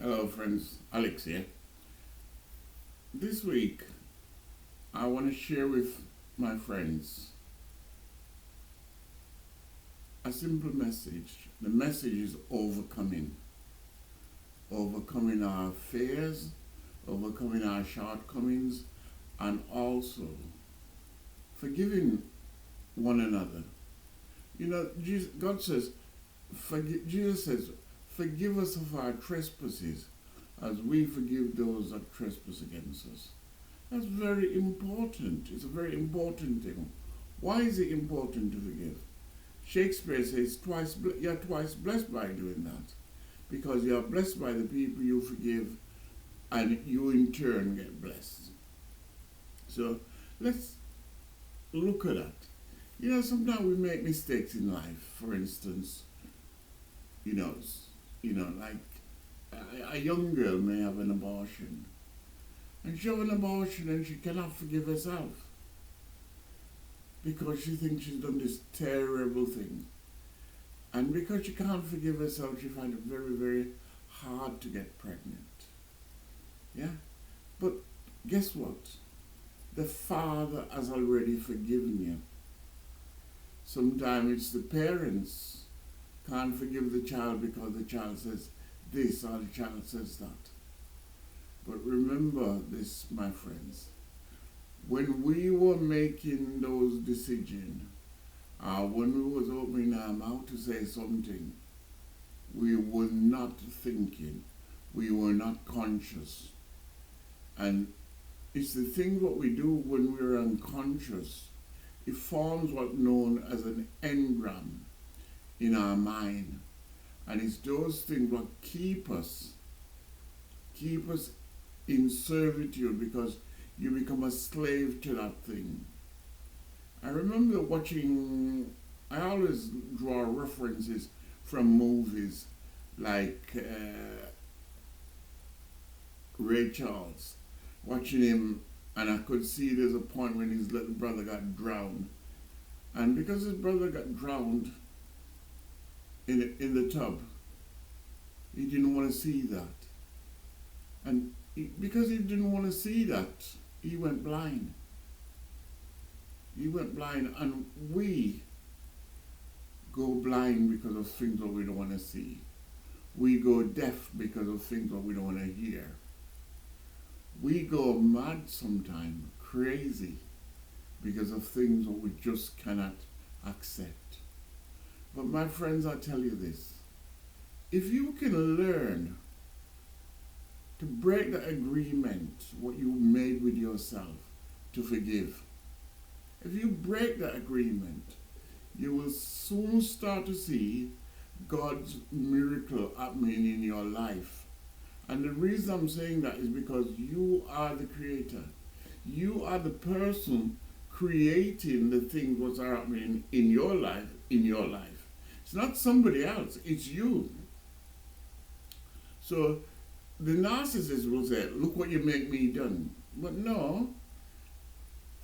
Hello, friends. Alex here. This week, I want to share with my friends a simple message. The message is overcoming. Overcoming our fears, overcoming our shortcomings, and also forgiving one another. God says, Jesus says, forgive us of our trespasses as we forgive those that trespass against us. That's very important. It's a very important thing. Why is it important to forgive? Shakespeare says you're twice blessed by doing that. Because you are blessed by the people you forgive, and you in turn get blessed. So let's look at that. Sometimes we make mistakes in life. For instance, you know, like a young girl may have an abortion, and she has an abortion and she cannot forgive herself because she thinks she's done this terrible thing. And because she can't forgive herself, she finds it very, very hard to get pregnant. Yeah? But guess what? The Father has already forgiven you. Sometimes it's the parents can't forgive the child because the child says this or the child says that. But remember this, my friends. When we were making those decisions, when we was opening our mouth to say something, we were not thinking. We were not conscious. And it's the thing what we do when we're unconscious. It forms what's known as an engram in our mind. And it's those things what keep us in servitude, because you become a slave to that thing. I remember I always draw references from movies like Ray Charles, watching him, and I could see there's a point when his little brother got drowned. And because his brother got drowned in the tub, he didn't want to see that. And because he didn't want to see that, he went blind. He went blind, and we go blind because of things that we don't want to see. We go deaf because of things that we don't want to hear. We go mad sometimes, crazy, because of things that we just cannot accept. But my friends, I tell you this. If you can learn to break the agreement, what you made with yourself, to forgive, if you break that agreement, you will soon start to see God's miracle happening in your life. And the reason I'm saying that is because you are the creator. You are the person creating the things that are happening in your life, It's not somebody else, it's you. So the narcissist will say, look what you make me done. But no,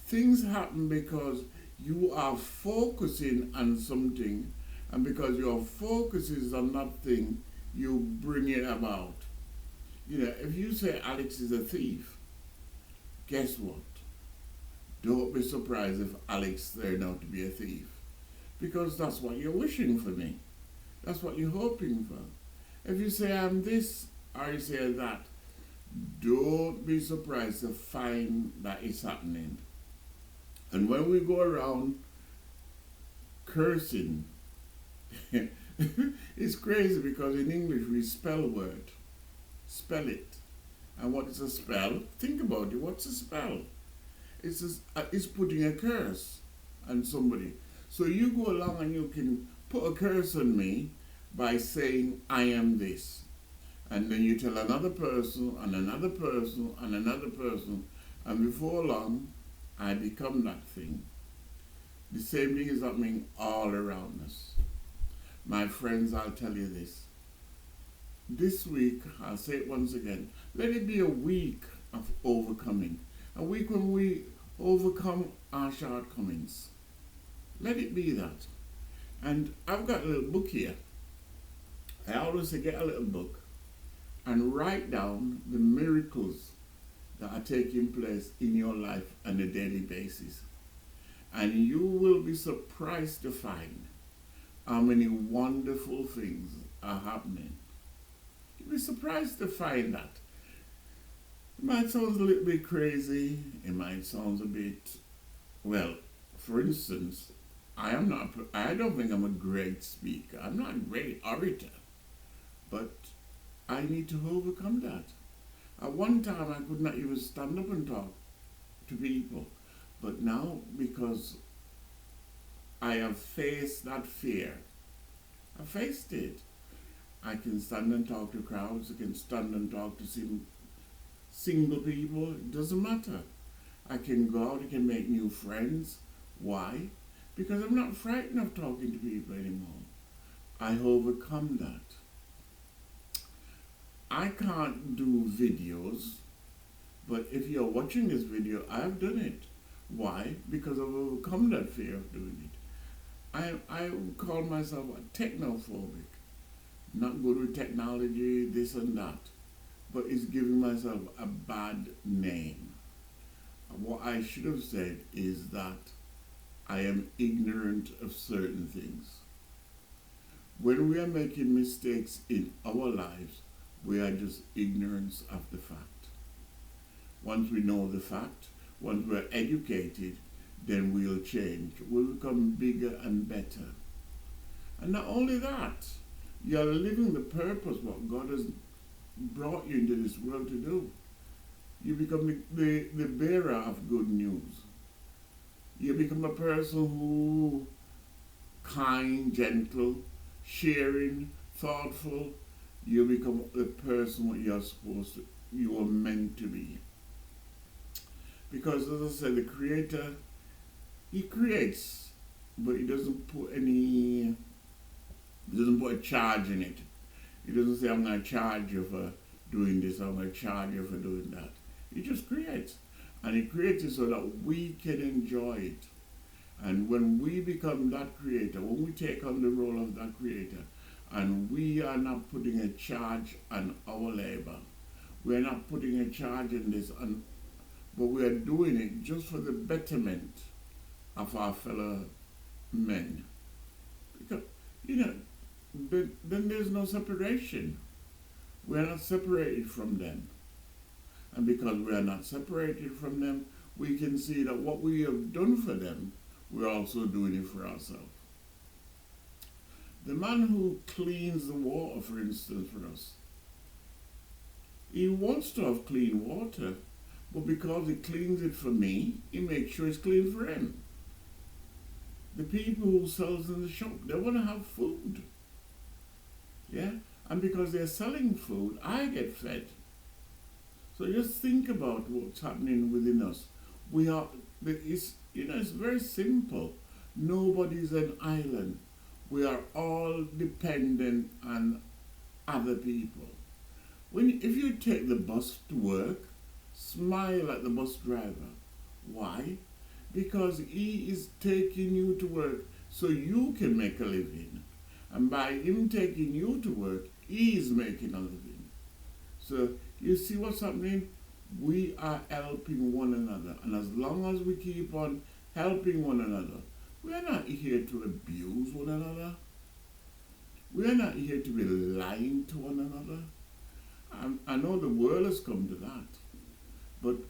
things happen because you are focusing on something, and because your focus is on that thing, you bring it about. If you say Alex is a thief, guess what? Don't be surprised if Alex turned out to be a thief. Because that's what you're wishing for me. That's what you're hoping for. If you say I'm this or you say that, don't be surprised to find that it's happening. And when we go around cursing, it's crazy because in English we spell a word. Spell it. And what is a spell? Think about it. What's a spell? It's putting a curse on somebody. So you go along and you can put a curse on me by saying, I am this. And then you tell another person and another person and another person, and before long, I become that thing. The same thing is happening all around us. My friends, I'll tell you this. This week, I'll say it once again, let it be a week of overcoming. A week when we overcome our shortcomings. Let it be that. And I've got a little book here. I always say get a little book and write down the miracles that are taking place in your life on a daily basis. And you will be surprised to find how many wonderful things are happening. You'll be surprised to find that. It might sound a little bit crazy. It might sound a bit, well, for instance, I don't think I'm a great speaker. I'm not a great orator. But I need to overcome that. At one time, I could not even stand up and talk to people. But now, because I have faced that fear, I faced it. I can stand and talk to crowds. I can stand and talk to single people. It doesn't matter. I can go out. I can make new friends. Why? Because I'm not frightened of talking to people anymore. I overcome that. I can't do videos, but if you're watching this video, I've done it. Why? Because I've overcome that fear of doing it. I call myself a technophobic. Not good with technology, this and that. But it's giving myself a bad name. What I should have said is that I am ignorant of certain things. When we are making mistakes in our lives, we are just ignorance of the fact. Once we know the fact, once we're educated, then we'll change. We'll become bigger and better. And not only that, you're living the purpose what God has brought you into this world to do. You become the bearer of good news. You become a person who kind, gentle, sharing, thoughtful. You become the person what you're supposed to, you are meant to be. Because as I said, the Creator, He creates, but He doesn't put a charge in it. He doesn't say, I'm going to charge you for doing this, I'm going to charge you for doing that. He just creates. And He creates it so that we can enjoy it. And when we become that creator, when we take on the role of that creator, and we are not putting a charge on our labor, we are not putting a charge in this, but we are doing it just for the betterment of our fellow men. Because, then there's no separation. We are not separated from them. And because we are not separated from them, we can see that what we have done for them, we're also doing it for ourselves. The man who cleans the water, for instance, for us, he wants to have clean water, but because he cleans it for me, he makes sure it's clean for him. The people who sells in the shop, they want to have food. Yeah? And because they're selling food, I get fed. So just think about what's happening within us. It's very simple. Nobody's an island. We are all dependent on other people. If you take the bus to work, smile at the bus driver. Why? Because he is taking you to work so you can make a living. And by him taking you to work, he is making a living. So you see what's happening? We are helping one another. And as long as we keep on helping one another, we are not here to abuse one another. We are not here to be lying to one another. I know the world has come to that. But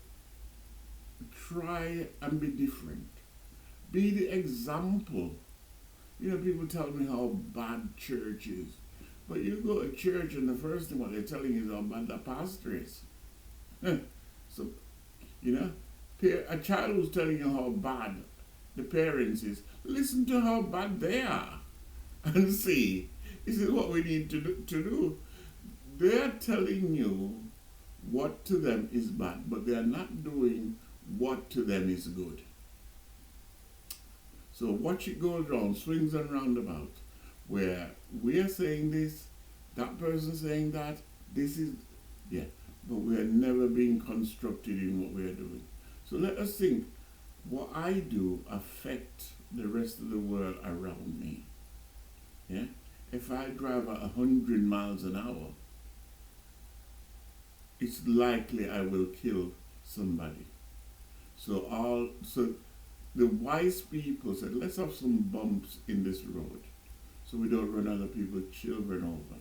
try and be different. Be the example. People tell me how bad church is. But you go to church and the first thing what they're telling you is how bad the pastor is. So, a child who's telling you how bad the parents is, listen to how bad they are and see. This is what we need to do. They're telling you what to them is bad, but they're not doing what to them is good. So watch it go around, swings and roundabouts, where we are saying this, that person saying that, but we are never being constructed in what we are doing. So let us think, what I do affect the rest of the world around me. Yeah? If I drive at 100 miles an hour, it's likely I will kill somebody. So the wise people said, let's have some bumps in this road so we don't run other people's children over.